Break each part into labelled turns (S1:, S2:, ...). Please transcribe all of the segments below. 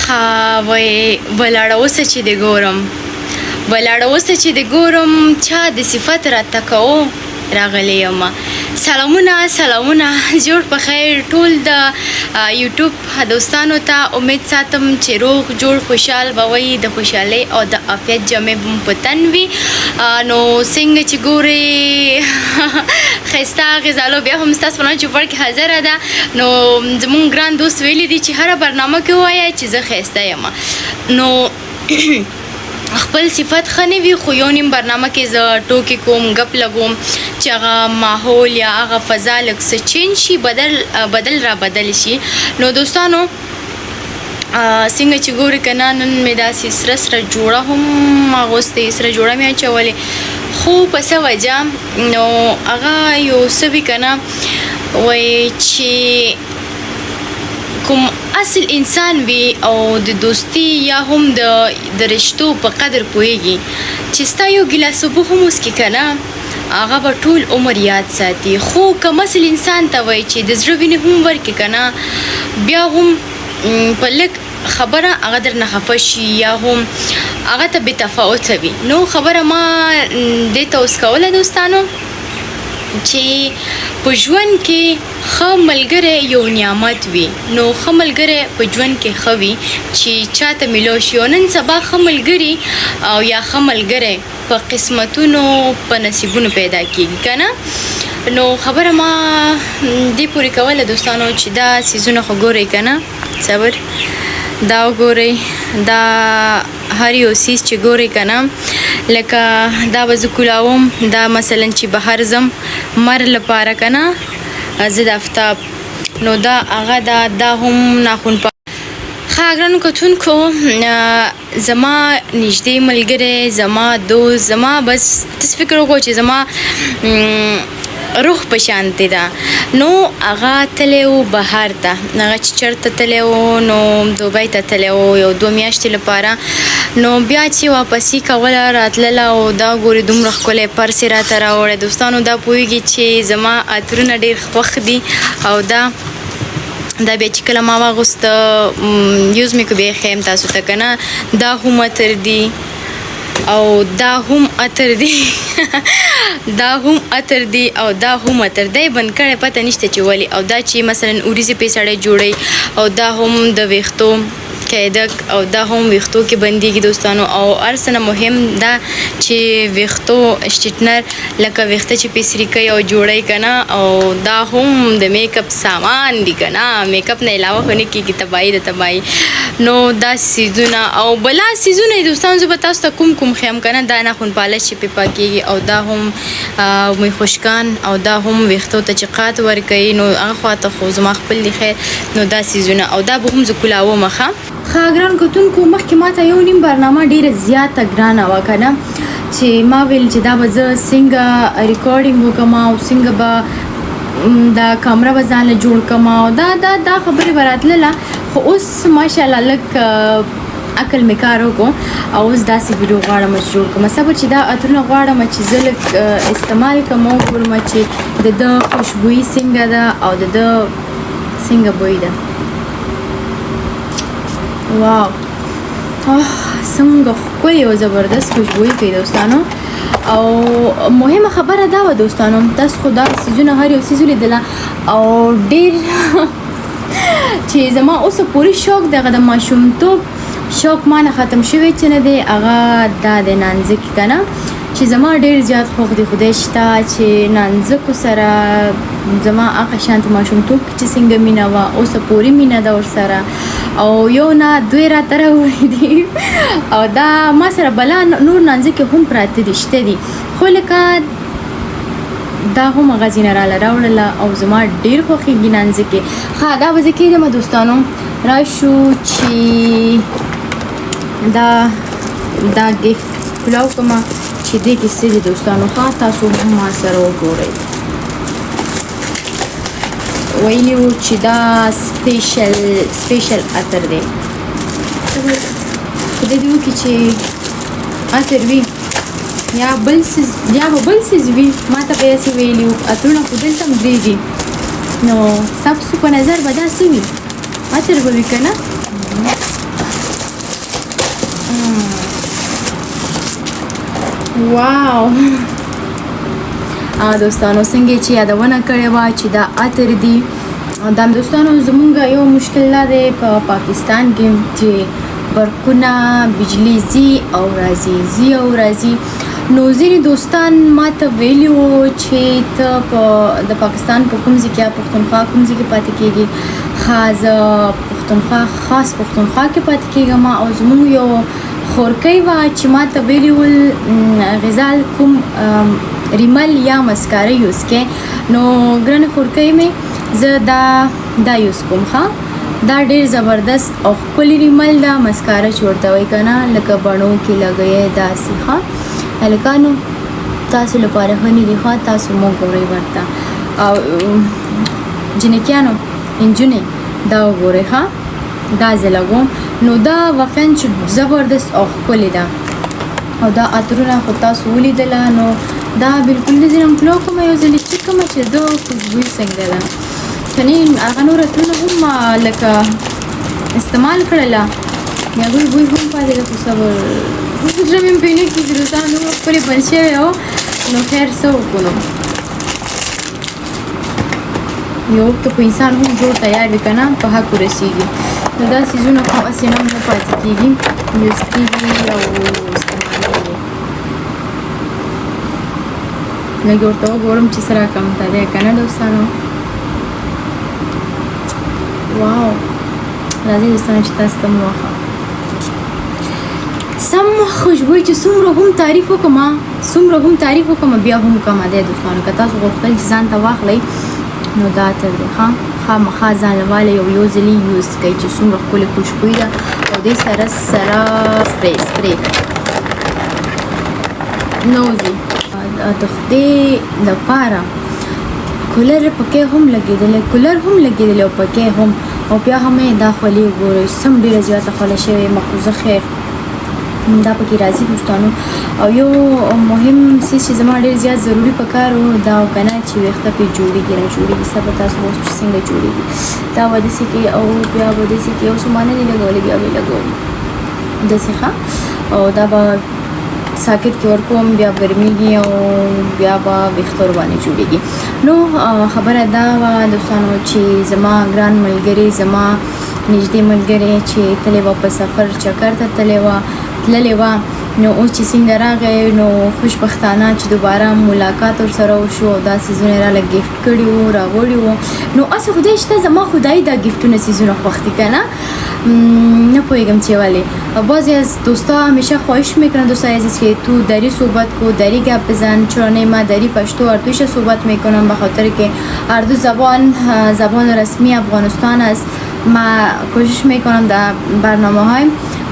S1: وای ولاړه اوسه چې د ګورم چا د صفت راته کوو راغلی یم. سلامونه جوړ په خیر ټول د یوټیوب دوستانو ته. امید ساتم چې روغ جوړ خوشحال به وئ، د خوشحالۍ او د عافیت جامې به مو په تن وي. نو څنګه چې ګورئ ښایسته غزالو بیا هم ستاسو په چوپړ کې حاضره ده. نو زمونږ ګران دوست ویلی دی چې هره برنامه کې ووایه چې زه ښایسته یم. نو خپل صفت ښه نه وي، خو یو نیم برنامه کې زه ټوکې کوم، ګپ لګوم چې هغه ماحول یا هغه فضا لږ څه چینج شي، بدل شي. نو دوستانو څنګه چې ګورئ که نه، نن مې داسې سره جوړه هم اغوستې، سره جوړه مې اچولې، خو په څه وجه نو هغه یو څه وي که نه، وایي چې کوم اصل انسان وي او د دوستی یا هم د رشتو په قدر پوهیږي چې ستا یو ګیلاس اوبه هم وڅکي که نه، هغه به ټول عمر یاد ساتي. خو کوم اصل انسان ته وایي چې د زړه وینې هم ورکړي که نه، بیا هم په لږ خبره هغه درنه خفه شي یا هم هغه ته بې تفاوته وي. نو خبره ما دې ته اوس کوله دوستانو چې په ژوند کې ښه ملګری یو نعمت وي. نو ښه ملګری په ژوند کې ښه وي چې چاته میلاو شي. او نن سبا ښه ملګري او یا ښه ملګری په قسمتونو په نصیبونو پیدا کېږي که نه. نو خبره ما دې پورې کوله دوستانو چې دا څیزونه خو ګورئ که نه، صبر دا وګورئ، دا هر یو څیز چې ګورئ که نه، لکه دا به زه کولاوم، دا مثلا چې بهر ځم مر لپاره که نه، زه د افتاب، نو دا هغه دا هم ناخون ښه ګرانو کتونکو، زما نږدې ملګری، زما دوست، زما بس داسې فکر وکړو چې زما روح په شانتې ده. نو هغه تللی و بهر ته، هغه چې چېرته تللی و، نو دوبی ته تللی و یو 2 میاشتې لپاره. نو بیا چې واپسي کوله راتلله او دا ګوري دومره ښکلی پرس یې راته راوړی. دوستانو دا پوهېږي چې زما عطرونه ډېر خوښ دي، او دا بیا چې کله ما واغوسته یوز مې که بیا ښیم تاسو ته که نه، دا هم عطر دي او دا هم عطر دی دا هم عطر دی او دا هم عطر دی. بند کړی پته نشته چې ولې. او دا چې مثلا اوریځې پې سړی جوړوي، او دا هم د ویښتو کیدک، او دا هم ویښتو کې بندېږي دوستانو. او هر څه نه مهم دا چې ویښتو شټنر لکه ویښته چې پې سري کوي او جوړوي که نه، او دا هم د میک اپ سامان دي که نه، میک اپ نه علاوه خو نه کېږي، تباهي د تباهي. نو دا څیزونه او بلا څیزونه دي دوستانو، زه به تاسو ته کوم ښیم که نه، دا ناخون پالش چې پې پاکېږي، او دا هم مې خوشکان، او دا هم ویښتو ته چې قات ورکوي. نو هغه خواته خو زما خپل دي خیر. نو دا څیزونه او دا به هم زه کولاوم ښه ګران کتونکو. مخکې ما ته یو نیم برنامه ډېره زیاته ګرانه وه که نه، چې ما ویل چې دا به زه څنګه ریکارډینګ وکړم او څنګه به دا کامره به ځانله جوړ کړم، او دا خبرې به راتلله. خو اوس ماشاءالله لږ عقل مې کار وکړو او اوس داسې ویډیو غواړم چې جوړ کړم. صبر چې دا عطرونه غواړم چې زه لږ استعمال کړم او وګورم چې د ده خوشبویي څنګه ده او د ده څنګه بوی ده. واو څنګه ښکلې او زبردست خوشبویي کوي دوستانو. او مهمه خبره دا وه دوستانو، تاسو خو دا څیزونه هر یو څیز ولیدله، او ډېر چې زما اوسه پورې شوق دغه د ماشومتوب شوق ما نه ختم شوی چې نه دی، هغه دا د نانځکې که نه، چې زما ډېر زیات خوښ دی. خدای شته چې نانځکو سره زما هغه شانتې ماشومتوب کې چې څنګه مینه وه، اوسه پورې مینه ده ورسره. او یو نه دوی راته راوړي دي، او دا ما سره بلا نور نانځکې هم پراته دي، شته دي، خو لکه دا هم هغه ځینه راله راوړله او زما ډېر خوښېږي نانځکې. ښه دا به زه کېدمه دوستانو، راشو چې دا ګیفت کولاو کړمه چې دې کې څه دي دوستانو. ښه تاسو هم ما سره وګورئ. ویلي وو چې دا سپیشل عطر دی، خدای دې وکړي چې عطر وي یا بل څیز وي. ما ته به یې ویلي وو عطرونه خو دلته هم درې دي، نو ستاسو په نظر به داسې وي عطر به وي که نه؟ واو دوستانو څنګه چې یادونه کړې وه چې دا عطر دي دا دوستانو زمونږ یو مشکل دا دی په پاکستان کې چې برقونه بجلی ځي او راځي نو ځینې دوستان ما ته ویلي وو چې ته په د پاکستان په کوم ځای کې پښتونخوا کوم ځای کې پاتې کېږي زه خاص پښتونخوا کې پاتې کېږم او زموږ یو خورکۍ وه چې ما ته ویلي ول غزال کوم ریمل یا مسکاره یوز کې نو ګرانه خورکۍ مې زه دا یوز کوم دا ډېر زبردست او ښکلي ریمل ده مسکاره چې ورته وایي که نه لکه بڼو کې لګوي داسې هلکانو تاسو لپاره ښه نه دي تاسو مو ګورئ ورته او جنکیانو نجونې دا وګورئ دا زه لګوم نو دا واقعا چې زبردست او ښکلې ده او دا عطرونه خو تاسو ولیدله نو دا بلکل د ځینم پلو کومه یو ځلې چک کومه چې د خوشبویي څنګه ده کنې هغه نور عطرونه هم لکه استعمال کړله د هغوی بوی هم پاتې ده خو صبر زړه مې پرې نه کېږي دوستانو نور خپلې بند شوی و نو خیر څه وکړو یو وخت خو انسان هم جوړ تیار وي که نه په حق ورسېږي نو دا څیزونه خو هسې نه نه پاتې کېږي یوز کېږي او استعمالېږي لږ ورته وګورم چې څه راکمته دی که نه دوستانو واو راځئ دوستانو چې تاسو ته مو وښیم سم خوشبویي چې څومره هم تعریف وکړم بیا هم کمه دی دوستانو که تاسو غوښتل چې ځان ته واخلئ نو دا عطر دی خامخا ځان لواله یو ځلې یوز کوئ چې څومره ښکلې خوشبویي ده او دې سره سپری نوځي د خدای لپاره کولر پکې هم لګېدلی او پکې هم او بیا هم دا خولې وګورئ سم ډېره زیاته خوله شوې مخوزه خیر دا پکې راځي دوستانو او یو مهم څیز چې زما ډېر زیات ضروري پکار و دا که نه چې ویښته پرې جوړېږي راجوړېږي سبا تاسو اوس چې څنګه جوړېږي دا به داسې کې او بیا به داسې کې اوس ما نه دي لګولې بیا به یې لګوم داسې او دا به ساکت کې ورکوم بیا ګرمېږي او بیا به ویښته ورباندې جوړېږي نو خبره دا وه دوستانو چې زما ګران ملګري زما نږدې ملګرې چې تللی وه په سفر چکر ته تللی وه نو اوس چې څنګه راغی نو خوشبختانه چې دوباره ملاقات ورسره وشو او دا څیزونه یې راله ګفټ کړي وو راوړي وو نو هسې خدای شته زما خدای دا ګفټونه څیزونه خوښ دي که نه نه پوهیږم چه ولی بعضی از دوستا همیشه خواهش میکنن دوستای عزیز که تو دری صحبت کو دری گپ بزن چرا ما دری پشتو اردویش صحبت میکنم به خاطر که اردو زبان رسمی افغانستان است ما کوشش میکنم در برنامه های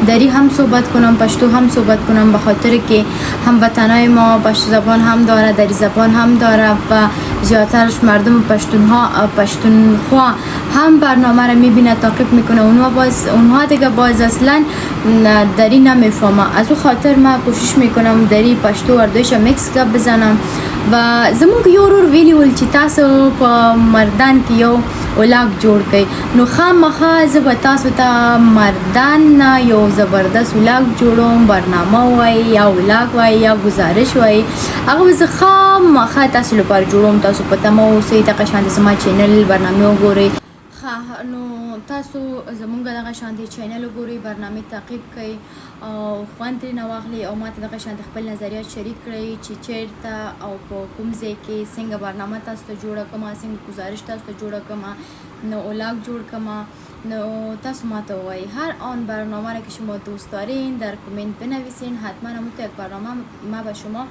S1: دری هم صحبت کنم پشتو هم صحبت کنم به خاطر که هموطنای ما پشتو زبان هم داره دری زبان هم داره و زیادترش مردم پشتونخوا هم برنامه را میبینه تعقیب میکنه اونها دیگه باز اصلا دری نمیفهمه از اون خاطر ما کوشش میکنم دری پشتو اردویش میکس گپ بزنم و زمونږ یو ورور ویلي ول چې تاسو په مردان کې یو ولاګ جوړ کړئ نو خامخا زه به تاسو ته مردان نه یو زبردست ولاګ جوړوم برنامه وایي یا ولاګ وایي یا گزارش وایي هغه به زه خامخا تاسو لپاره جوړوم تاسو په تمه اوسئ دغه شانتې زما چینل برنامې وګورئ نو تاسو زمونږ دغه شانتې چینل وګورئ برنامې تعقیب کړئ او خوند ترېنه واخلئ او ماته دغه شانتې خپل نظریات شریک کړئ چې چیرته او په کوم ځای کې څنګه برنامه تاسو ته جوړه کړمه څنګه گزارش تاسو ته جوړه کړمه نو ولاگ جوړ کړمه نو تاسو ماته ووایئ هر آن برنامه را که شما دوست دارین در کامنت بنویسین حتما همون یک برنامه ما به شما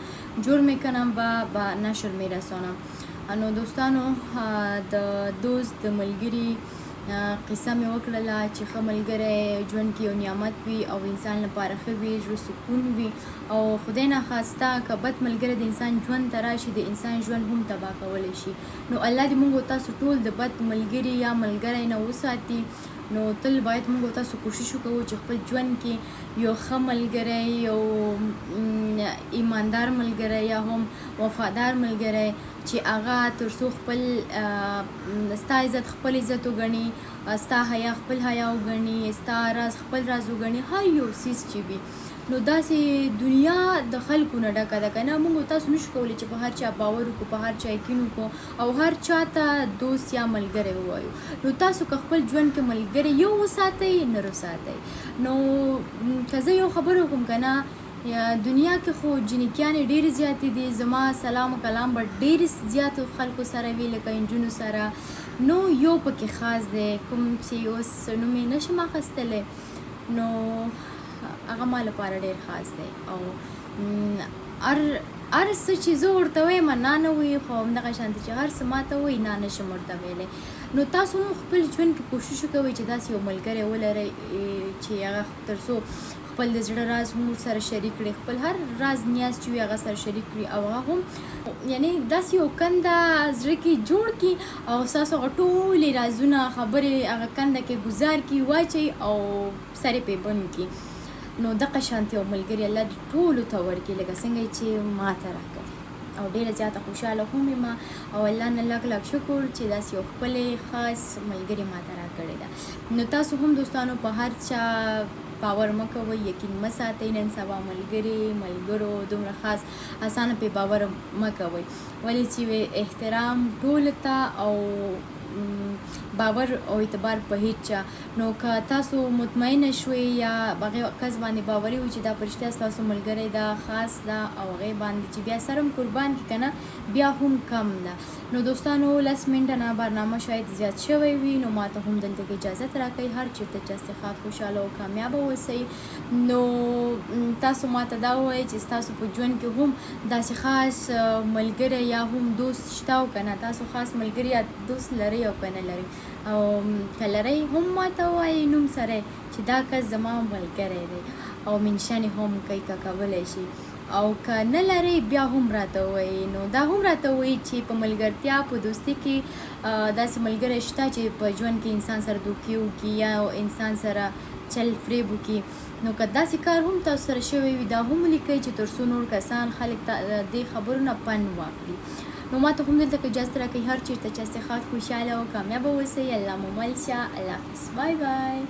S1: جور میکنم و به نشر میرسانم نو دوستانو د دوست د ملګري قصه مې وکړله چې ښه ملګری ژوند کې یو نعمت وي او انسان لپاره ښه وي زړه سکون وي او خدای ناخواسته که بد ملګری د انسان ژوند ته راشي د انسان ژوند هم تباه کولی شي نو الله دې موږ تاسو ټول د بد ملګري یا ملګری نه وساتي نو تل باید موږ او تاسو کوشش وکړو چې خپل ژوند کې یو ښه ملګری، یو ایماندار ملګری یا هم وفادار ملګری چې هغه تر څو خپل ستا عزت خپل عزت وګڼي، ستا حیا خپل حیا وګڼي، ستا راز خپل راز وګڼي، هر یو څیز چې وي. نو داسې دنیا د خلکو نه ډکه ده که نه. موږ تاسو نشو کولی چې په هر چا باور وکړو، په هر چا یقین وکړو او هر چا ته دوست یا ملګری ووایو. نو تاسو که خپل ژوند کې ملګری یو وساتئ، نر وساتئ. نو که زه یو خبره وکړم که نه، دنیا کې خو جنکیانې ډېرې زیاتې دي. زما سلام و کلام به ډېرې زیاتو خلکو سره وي، لکه نجونو سره. نو یو پکې خاص دی، کوم چې اوس نوم یې نشم اخیستلی، نو هغه ما لپاره ډېر خاص دی. او هر څه چې زه ورته وایم نه نه وي، خو همدغه شانتې چې هر څه ما ته وایي نه نشم ورته ویلی. نو تاسو هم خپل ژوند کې کوشش وکوئ چې داسې یو ملګری ولرئ چې هغه تر څو خپل د زړه راز هم سره شریک کړي، خپل هر راز نیاز چې وي هغه سره شریک کړي، او هغه هم یعنې داسې یو کنده زړه کې جوړ کړي او ستاسو هغه ټولې رازونه خبرې هغه کنده کې ګزار کړي، واچوي او سر یې پرې بند کړي. نو دغه شانتې یو ملګري الله دې ټولو ته ورکړي لکه څنګه چې ما ته راکړي. او ډېره زیاته خوشحاله هم یم او الله نه لاک لاک شکر چې داسې یو ښکلی خاص ملګري ما ته راکړې ده. نو تاسو هم دوستانو په هر چا باور مه کوئ، یقین مه ساتئ. نن سبا ملګرو دومره خاص اسانه پې باور مه کوئ، ولې چې احترام ټولو ته او باور او اعتبار په هیڅ چا. نو که تاسو مطمئنه شوئ یا هغې کس باندې باوري وي چې دا په رښتیا ستاسو ملګری ده، خاص ده، او هغې باندې چې بیا سره هم قربان کړي که نه بیا هم کم ده. نو دوستانو 10 منټه نه برنامه شاید زیات شوی وي، نو ما ته هم دلته کې اجازت راکوئ. هر چېرته چې استخاد خوشحاله او کامیابه اوسئ. نو تاسو ما ته دا ووایئ چې ستاسو په ژوند کې هم داسې خاص ملګری یا هم دوست شته او که نه، تاسو خاص ملګری یا دوست لرئ او که نه لرئ، او که لرئ هم ما ته ووایئ نوم سره چې دا کس زما ملګری دی، او منشن هم کوي که کولی شي. او که نه لرئ بیا هم راته ووایئ. نو دا هم راته ووایئ چې په ملګرتیا په دوستي کې داسې ملګری شته چې په ژوند کې انسان سره دوکې وکړي یا انسان سره چل فریب وکړي. نو که داسې کار هم تاسو سره شوی وي دا هم ولیکئ چې تر څو نور کسان خلک دې خبرو نه پند واخلي. نو ما ته هم دلته کې اجازت راکوئ هر چېرته چې استخاد خوشحاله او کامیابه اوسئ. الله مو مل شه. الله حافظ. بای بای.